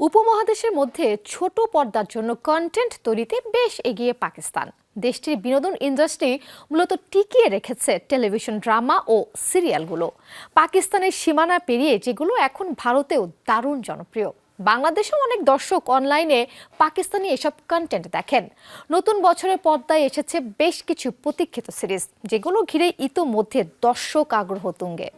উপমহাদেশের মধ্যে ছোট পর্দার জন্য কন্টেন্ট তৈরিতে বেশ এগিয়ে পাকিস্তান। দেশটির বিনোদন ইন্ডাস্ট্রি মূলত টিকিয়ে রেখেছে টেলিভিশন ড্রামা ও সিরিয়ালগুলো। পাকিস্তানের সীমানা পেরিয়ে যেগুলো এখন ভারতেও দারুণ জনপ্রিয়। বাংলাদেশেও অনেক দর্শক অনলাইনে পাকিস্তানি এসব কন্টেন্ট দেখেন। নতুন বছরের পর্দায় এসেছে বেশ কিছু প্রতীক্ষিত সিরিজ, যেগুলো ঘিরে ইতোমধ্যে দর্শক আগ্রহ তুঙ্গে।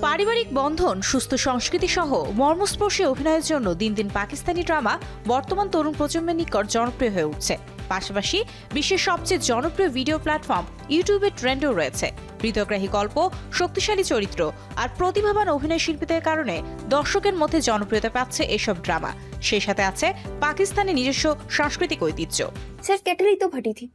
পারিবারিক বন্ধন, সুস্থ সংস্কৃতি সহ মর্মস্পর্শী অভিনয়ের জন্য দিন দিন পাকিস্তানি ড্রামা বর্তমান তরুণ প্রজন্মের নিকট জনপ্রিয় হয়ে উঠছে। পাশাপাশি বিশ্বের সবচেয়ে জনপ্রিয় ভিডিও প্ল্যাটফর্ম ইউটিউবের ট্রেন্ডও রয়েছে। হৃদয়গ্রাহী গল্প, শক্তিশালী চরিত্র আর প্রতিভাবান অভিনয় শিল্পীদের কারণে দর্শকের মধ্যে জনপ্রিয়তা পাচ্ছে এসব ড্রামা। সেই সাথে আছে পাকিস্তানের নিজস্ব সাংস্কৃতিক ঐতিহ্য। सिर्फ केटल ही तो फटी थी,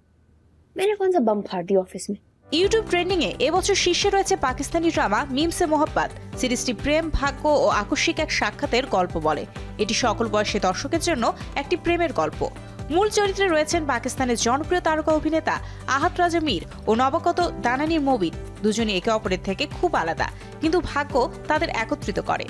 मैंने कौन सा बम फाड़ दिया ऑफिस में। ইউটিউব ট্রেন্ডিং এ এবছর শীর্ষে রয়েছে পাকিস্তানি ড্রামা মিমসে মোহাব্বত। সিরিজটি প্রেম, ভাগ্য ও আকস্মিক এক সাক্ষাতের গল্প বলে। এটি সকল বয়সী দর্শকের জন্য একটি প্রেমের গল্প। মূল চরিত্রে রয়েছেন পাকিস্তানের জনপ্রিয় তারকা অভিনেতা আহাত রাজা মীর ও নবাগত দানানির মবিন। দুজনই একে অপরের থেকে খুব আলাদা, কিন্তু ভাগ্য তাদের একত্রিত করে।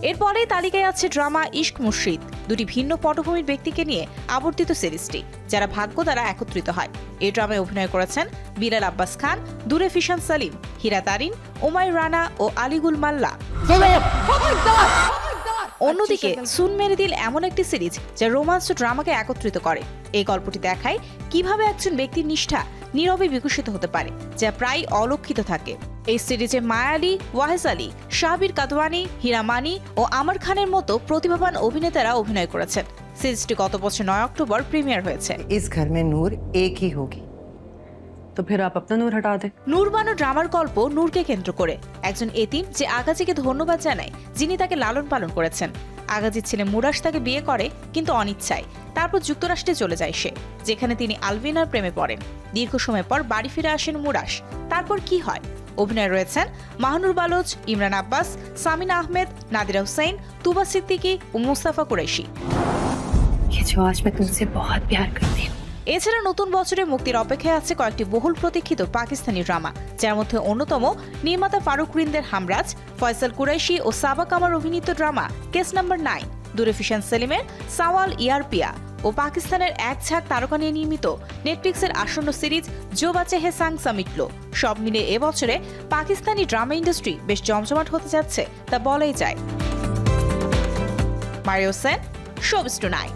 এরপরে তালিকায় আছে ড্রামা ইশক মুর্শিদ, দুটি ভিন্ন পটভূমির ব্যক্তিকে নিয়ে আবর্তিত সিরিজটি, যারা ভাগ্য দ্বারা একত্রিত হয়। এই ড্রামায় অভিনয় করেছেন বিলাল আব্বাস খান, দুরে ফিশান সালিম, হীরা তারিন, ওমাই রানা ও আলিগুল মাল্লা। অন্যদিকে সুন মেরে দিল এমন একটি সিরিজ যা রোমান্স ও ড্রামাকে একত্রিত করে। এই গল্পটি দেখায় কিভাবে একজন ব্যক্তির নিষ্ঠা নীরবে বিকশিত হতে পারে, যা প্রায় অলক্ষিত থাকে। এই সিরিজে মায়া আলী, ওয়াহেজ আলী, শাহবীর কাদওয়ানি, হীরা মানি ও আমর খানের মতো প্রতিভাবান অভিনেতারা অভিনয় করেছেন। সিরিজটি গত বছর 9 অক্টোবর প্রিমিয়ার হয়েছে। इस घर में नूर एक ही होगी, तो फिर आप अपना नूर हटा दें। নূর বানো ড্রামার গল্প নূরকে কেন্দ্র করে। একজন এতিম যে আগাজিকে ধন্যবাদ জানায়, যিনি তাকে লালন পালন করেছেন। আগাজির ছেলে মুরাশ তাকে বিয়ে করে, কিন্তু অনিচ্ছায়। তারপর যুক্তরাষ্ট্রে চলে যায় সে, যেখানে তিনি আলভিনার প্রেমে পড়েন। দীর্ঘ সময় পর বাড়ি ফিরে আসেন মুরাশ। তারপর কি হয়? অভিনয় রয়েছেন মাহনুর বালোচ, ইমরান আব্বাস, সামিনা আহমেদ, নাদিরা হুসাইন, তুবা সিদ্দিকী ও মুস্তাফা কুরাইশি। এছাড়া নতুন বছরে মুক্তির অপেক্ষায় আছে কয়েকটি বহুল প্রতীক্ষিত পাকিস্তানি ড্রামা, যার মধ্যে অন্যতম নির্মাতা ফারুক রিন্দের হামরাজ, ফয়সাল কুরাইশি ও সাবা কামার অভিনীত ড্রামা কেস নাম্বার 9, দুরে ফিশান সেলিমের সাওয়াল ইয়ারপিয়া ও পাকিস্তানের এক ঝাঁক তারকা নিয়ে নির্মিত নেটফ্লিক্সের আসন্ন সিরিজ জো বাচে হে সাং সামিটলো। সব মিলে এবছরে পাকিস্তানি ড্রামা ইন্ডাস্ট্রি বেশ জমজমাট হতে যাচ্ছে, তা বলাই যায়। Mario Sen, showbiz tonight.